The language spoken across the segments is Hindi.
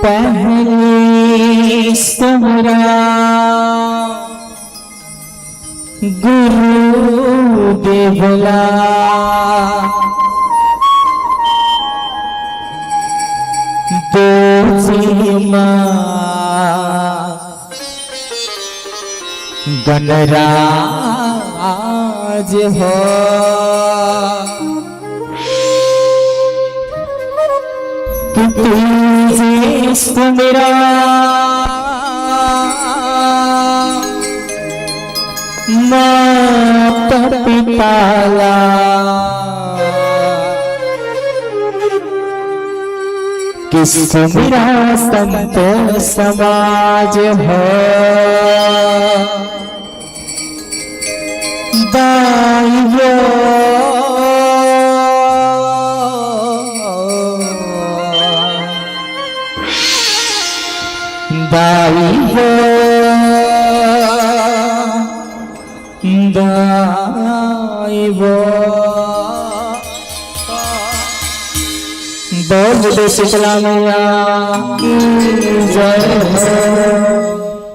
पहली सुमरा गुरु देवला दोषीमा गणराज हो तुझे मेरा माता पिताला किस मेरा संत समाज हो दाइयो दाइयो दाइयो बोल दे शीतला मैया की जय हो।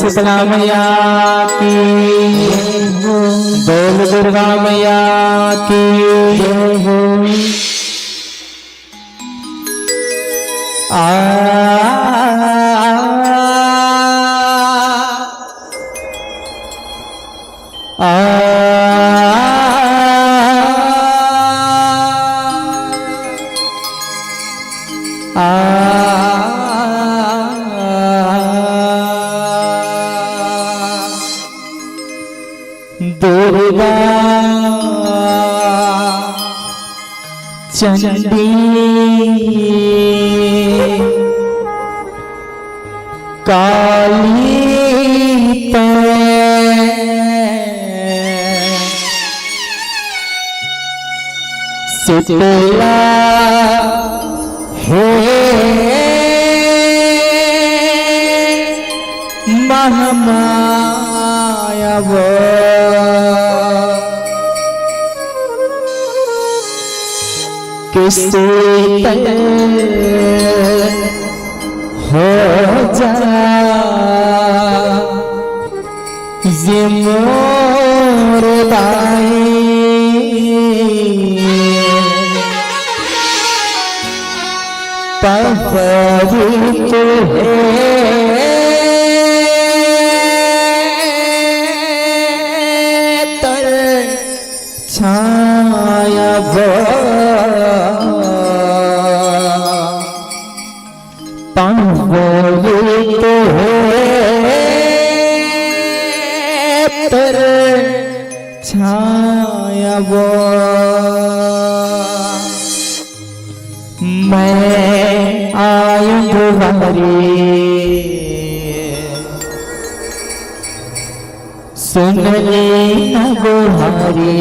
शीतला मैया की, बोल दुर्गा मैया की जय हो। दुर्गा चंडी काली शीतला हे महामाया वो शीतल हो जा ये मोर दाई पवित्र है तर छाया पवित्र है तर छाया मैं आयु तुम्हारी सुन ले गुहारी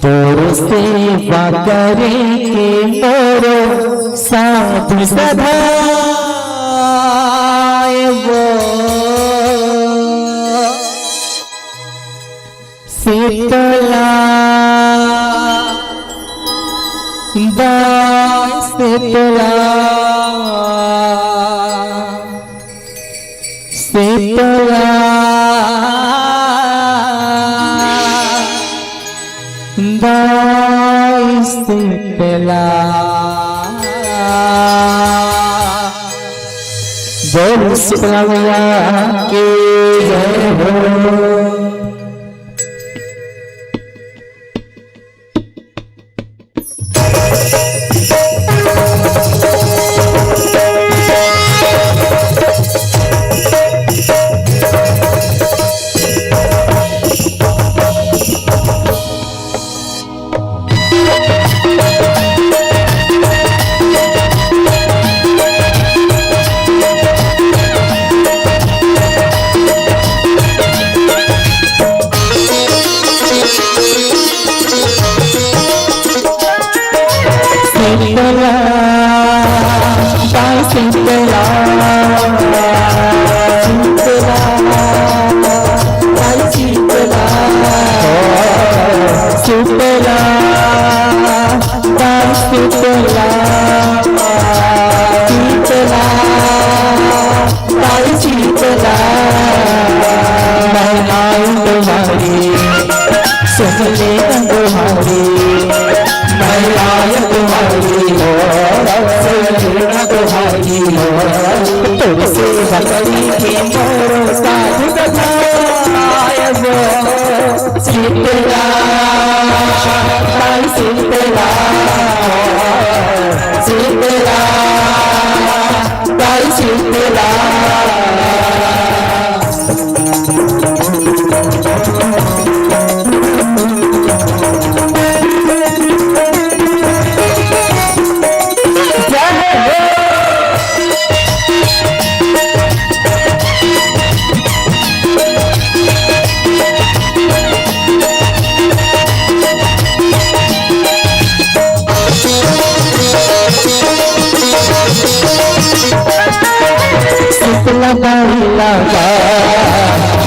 तोर सेवा करे के मोरो साधु सदा वो शीतला शीतला शीतला शीतला बोल शीतला मैया की जय हो।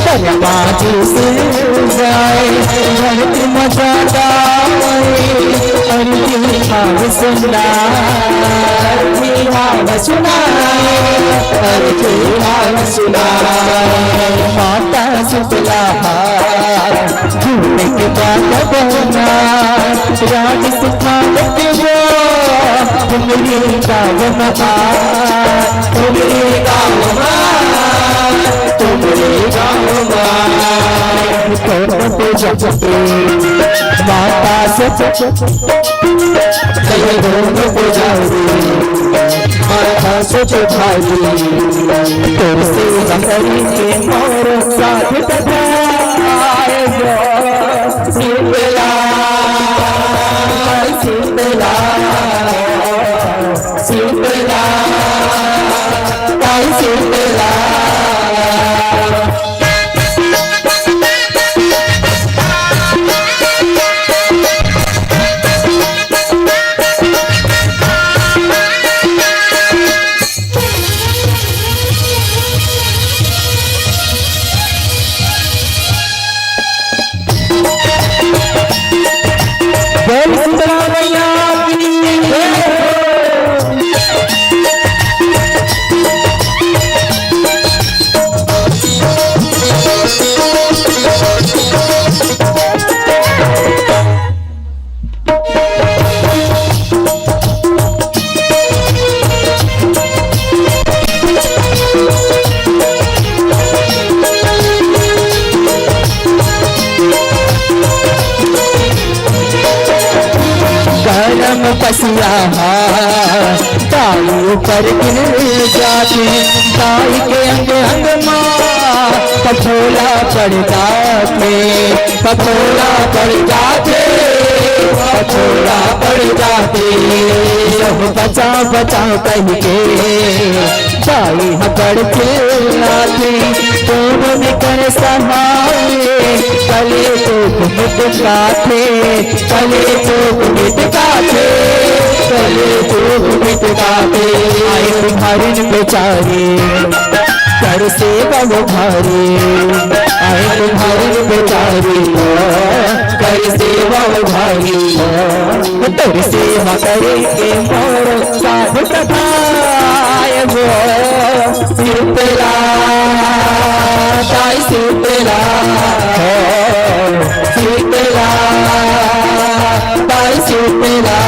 दरवाजे से जाए धरती मजा गाए भाव सुना, अर्थी भाव सुना, अर्थी भाव सुना। माता शीतला झूले के बाद बना, राज सिखावत वो तुम्हारी गाँव माँ, तुम्हारी गाँव माँ, तुम्हारी गाँव माँ। माता से दोनों पुजारी, माता से भाई तुलसी बकरी के मोर साथ शीतला शीतला शीतला शीतला। पसिया ताई ऊपर गिर जाती, ताई के अंग अंग माँ पथोला पड़ जाते, पथोला पड़ जाते, पथोला पड़ जाते। सब बचा बचा कह के ताई पड़ के लाती, दोनों में कर सहारे कले तो मिट काटे, कले तो मिट काटे, कले तो मिट काटे। आए तुम्हारी बेचारे कर से बो भारी, आए तुम्हारी बेचारी कर से बो भारी, तोर सेवा करे के मोर साथ सभाए वो शीतला ताई शीतला शीतला ताई शीतला।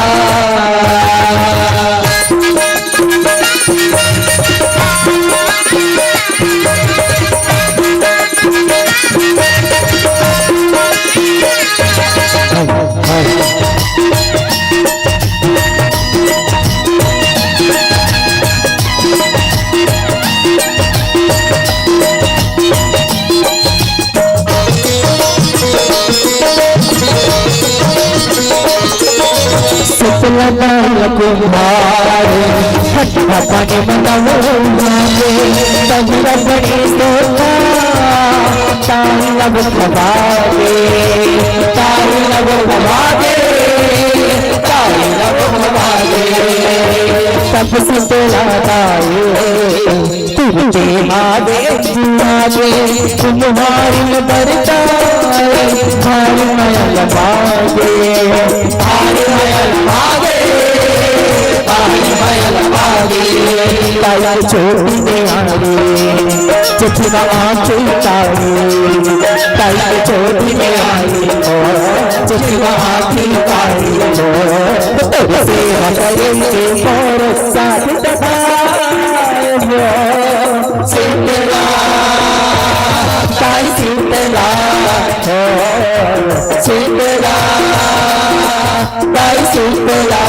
कुमारे ठट्ठा पानी बनाओगे तगड़ा बड़ी सोता, ताई लब भगागे, ताई लब भगागे, ताई लब भगागे। सब शीतला ताई तुझे मागे मागे, तुम्हारी बरता भारी मयल भागे, भारी मयल भागे, भारी मयल भागे। ताई छोटी ने आड़ी चिठिया आँखें तारी, ताई छोटी ने आड़ी चिठिया आँखें तारी, तोरे से करेंगे मोर साथ सभाए वो शीतला ताई शीतला शीतला ताई शीतला।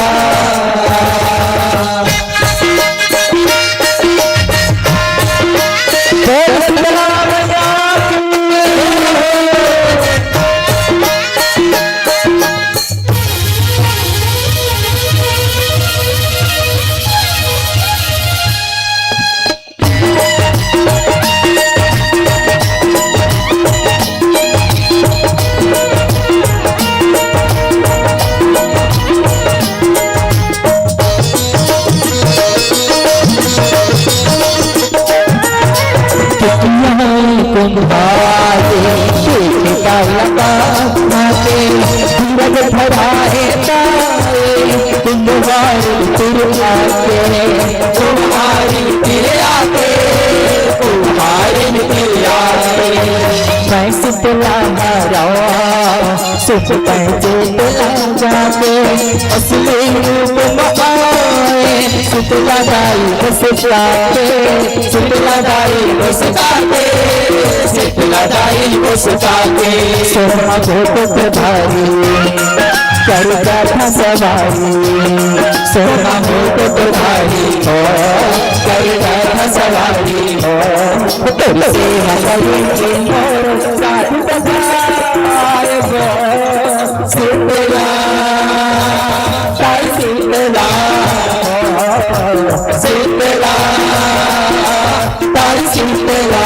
धीरज धराए ताए तुम्हारी फिर आके तुम्हारी फिर आके तुम्हारी फिर आके मैं शीतला हरावा सुख पैसे दिला जाके असली रूप मकाए शीतला दाई बस जाके शीतला दाई बस जाके शीतला दाई बस जाके सोना भोग प्रभारी करता था सवारी सोना भोग प्रभारी हो करता था सवारी हो तेरी सेवा करेंगे मोर साधु सदाए वो शीतला ताई शीतला शीतला ताई शीतला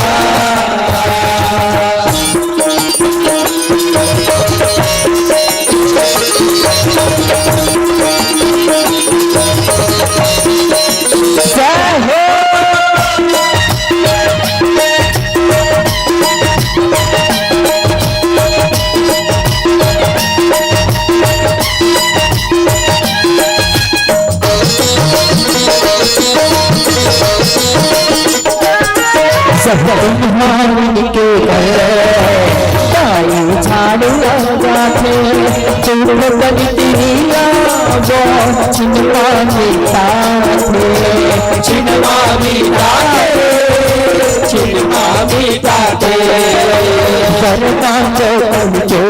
तुम्हारी के ताई झाड़ू जाते चूड़ बलिया वो छिनवा मीठाते छिनवा मीठाते छिनवा मीठाते करना जो उनके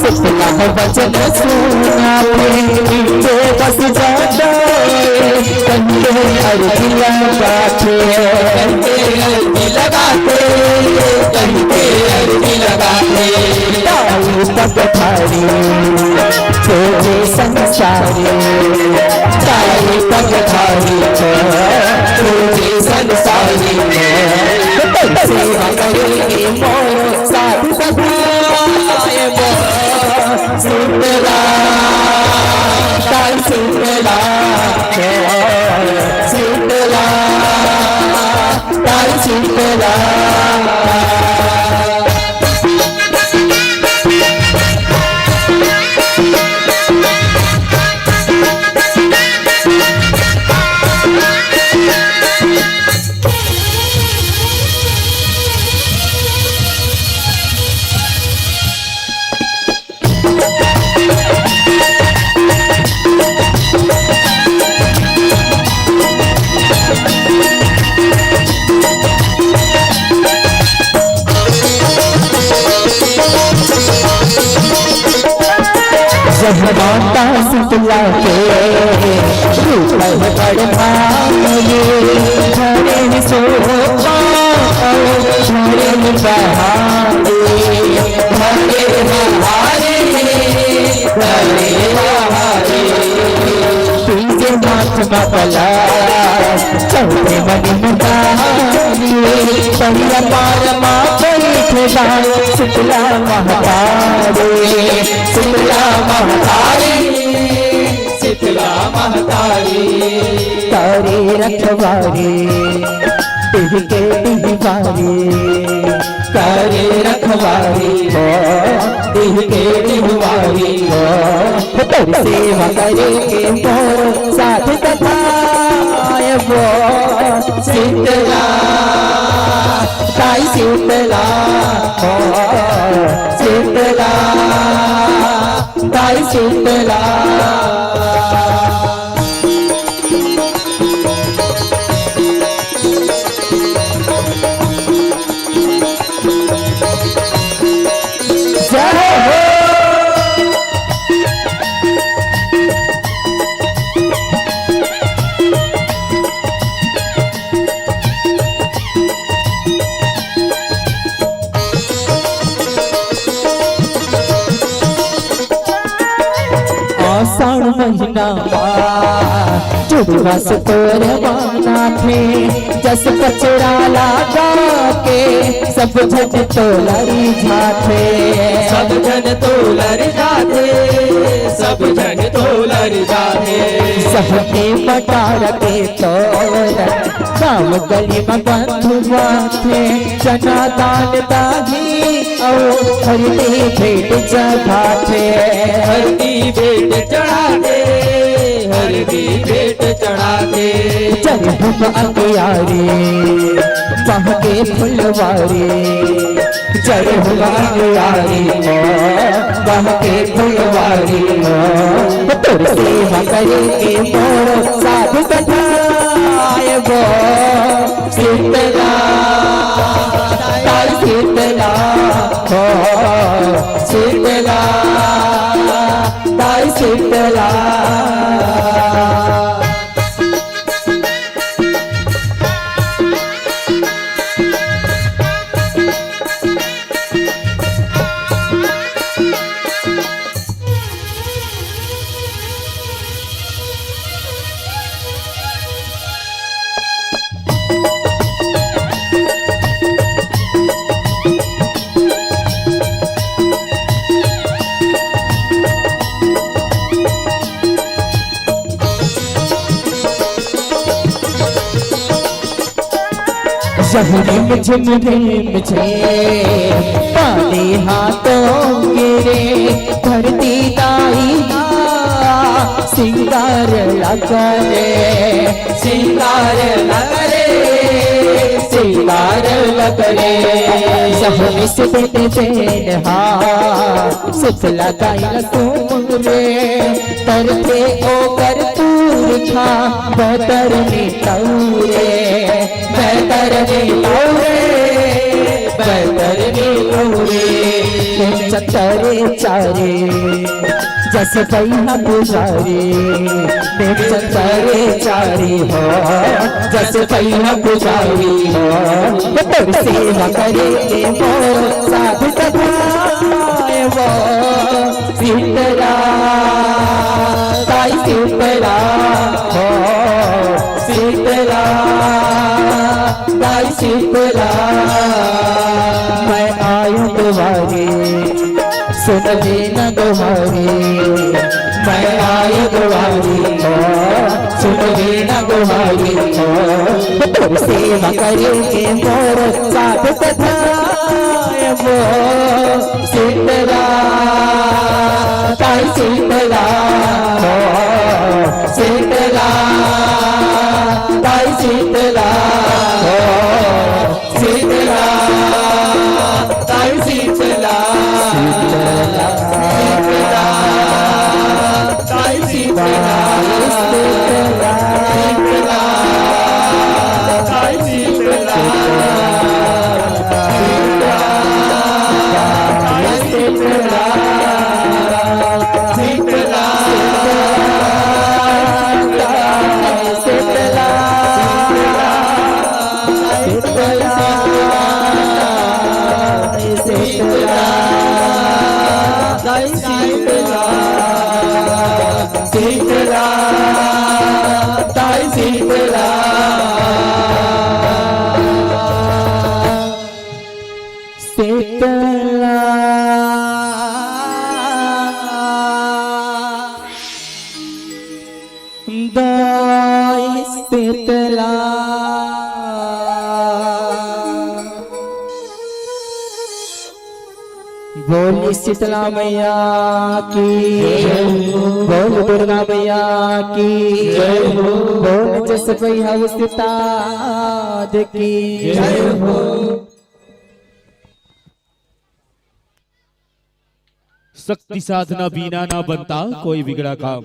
शीतला वचन सुनाते जो बस जाता कंधे अर्जी लगाते लगाते कंधे अर्जी लगाते ताई पग थारी छोटे संसारी ताई पग थारी छोटे संसारी सेवा करेंगे मोर साधु सदाए वो शीतला ताई शीतला शीतला ताई शीतला जब माता शीतला के रूप बड़ भागे घरे सोहा घरे बहारे घरे बहारे घरे बहारे पीछे माथ बला चौथे बनी मुदारी पहिया पार माँ शीतला महतारी शीतला महतारी शीतला महतारी तारी रखवारी दिल के दीवारी तारी रखवारी हो दिल के दीवारी हो तेरी सेवा करेंगे मोर साथ सदाए वो शीतला ताई शीतला हो शीतला ताई शीतला जय हो आषाढ़ महीना जुड़वा से तोरवाना थे जस कचरा लगा के सब जन तो लरी जाते सब जन तो लरी जाते सब जन तो लरी जाते सबके पटार के तोर गाँव गली में बंधुआ थे जना दान दागी और हरदी भेंट चढ़ाते हरदी भेंट चढ़ाते भी भेंट चढ़ाते। चरहुम अंगियारे बह के फुलवारे, चरहुम अंगियारे बह के फुलवारे, तोर सेवा करेंगे मोर साधु सधाए वो शीतला ताई शीतला हो शीतला ताई शीतला। झिम झिम झे पानी हाथों गिरे, धरती दाई सिंगार लगरे, सिंगार लगरे, सिंगार लगरे। सहनी से बेन हा सुख लगाई तुमरे, तरते ओ कर तूर खा बतर में तौरे, बेहतर में तौरे, बेहतर में तौरे। चतरे चारे जैसे पहिया पुजारी, देव चतरे चारी हो जैसे पहिया पुजारी हो, तोर सेवा करेंगे मोर साधु सधाए वो शीतला ताई शीतला हो शीतला ताई शीतला। मैं आयु दुआरे सुन लेना गुहारी, मैं आयु दुआरी हो सुन लेना गुहारी हो, तोर सेवा करेंगे मोर साधु सधाए वो शीतला ताई शीतला हो शीतला ताई शीतला हो शीतला ताई शीतला शीतला ताई शीतला शीतला ताई शीतला शीतला बोली शीतला मैया की, बोल दुर्गा मैया की, बोल जस भैया उस्ताद की। शक्ति साधना बिना ना बनता कोई बिगड़ा काम,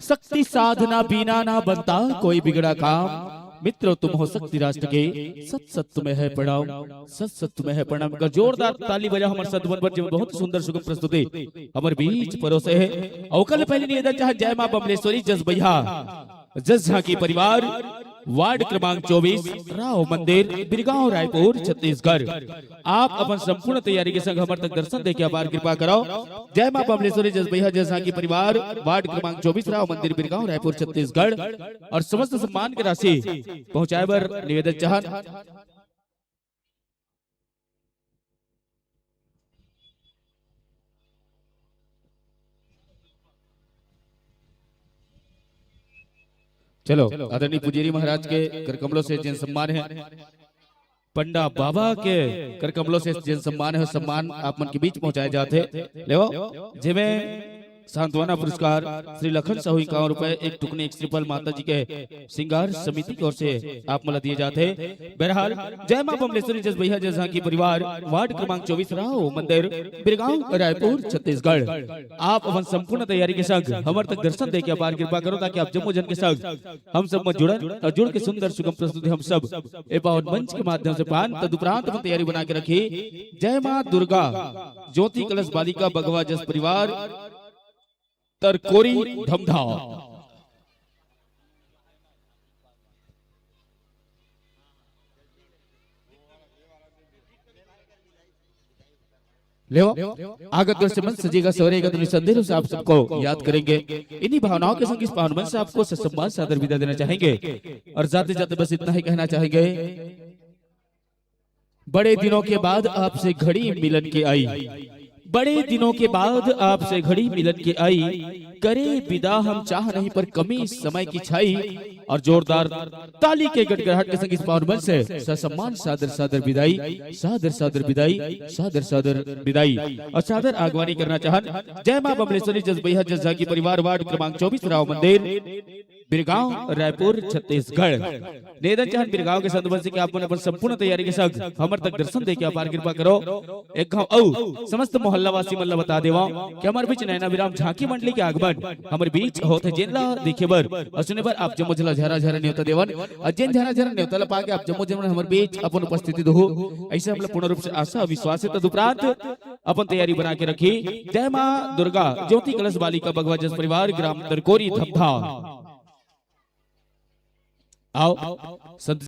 शक्ति साधना बिना ना बनता कोई बिगड़ा काम। मित्रों तुम हो शक्ति राष्ट्र के, सत सत तुम्हें है प्रणाम, सत सत तुम्हें है प्रणाम। कर जोरदार ताली बजा हमारे सदवन पर जीवन बहुत सुंदर सुगम प्रस्तुति हमारे बीच परोसे है। अवकल पहले निवेदन चाहे जय मां बमलेश्वरी जस भैया जस झांकी परिवार वार्ड क्रमांक 24 राव मंदिर बिरगांव रायपुर छत्तीसगढ़। आप अपन संपूर्ण तैयारी के संग हमारे तक दर्शन देके अपार कृपा करो। जय मां बमलेश्वरी जस भैया जस झांकी परिवार वार्ड क्रमांक 24 राव मंदिर बिरगांव रायपुर छत्तीसगढ़ और समस्त सम्मान की राशि पहुंचाए बर निवेदन चाहत। चलो आदरणीय पुजारी महाराज के करकमलों से जिन सम्मान है, पंडा बाबा के करकमलों से जिन सम्मान है, सम्मान आप मन के बीच पहुंचाए जाते ले जिमें सांत्वना पुरस्कार श्री लखन साहू 51 रुपए, एक टुकने एक ट्रिपल माता जी के श्रृंगार समिति की ओर से आप मला दिए जाते। बहरहाल जय मां बमलेश्वरी जस भैया जस की परिवार वार्ड क्रमांक 24 राव मंदिर बिरगांव रायपुर छत्तीसगढ़। आप अपन संपूर्ण तैयारी के संग हमर तक दर्शन दे के अपार कृपा करो ताकि आप जम्मू जन के संग हम सब में जुड़न और जुड़ के सुंदर सुगम प्रस्तुति हम सब ए पावन मंच के माध्यम से पान तदुपरांत हम तैयारी बना के रखी। जय मां दुर्गा ज्योति कलश बालिका भगवा जस परिवार तरकोरी धमधा। ले आगत वर्ष मन सजेगा सवरेगा तो निसंदेह से आप सबको याद करेंगे। इन्हीं भावनाओं के संग इस पावन मंच से आपको ससम्मान सादर विदा देना चाहेंगे और जाते जाते बस इतना ही कहना चाहेंगे, बड़े दिनों के बाद आपसे घड़ी मिलन के आई, बड़े दिनों के बाद आपसे घड़ी मिलन के आई, करे विदा हम चाह नहीं पर कमी समय की छाई। और जोरदार ताली के गड़गड़ाहट के संग इस पावन मंच से ससम्मान सादर सादर विदाई, सादर सादर विदाई, सादर सादर विदाई और सादर आगवानी करना चाहन जय मां बमलेश्वरी जस भैया जस की परिवार वार्ड क्रमांक 24 राव मंदिर बिरगांव रायपुर छत्तीसगढ़। निवेदन चाहन बिरगांव के संदर्भ से कि आप अपन संपूर्ण तैयारी के संग हमर तक दर्शन दे के अपार कृपा करो। एक गांव औ समस्त मोहल्ला वासी मन ला बता देवा कि हमार बीच नैना विराम झांकी मंडली के आगमन हमारे बीच होते जेनला देखे बर और सुने बर आप जम्मू जिला झरा झरा न्योता देवन और जेन झरा झरा न्योता ला पाके आप जम्मू जमन हमारे बीच अपन उपस्थिति दो। ऐसे हम पूर्ण रूप से आशा विश्वास है तदुपरांत अपन तैयारी बना के रखी। जय मां दुर्गा ज्योति कलश बालिका भगवा जस परिवार ग्राम तरकोरी धमधा। आओ संत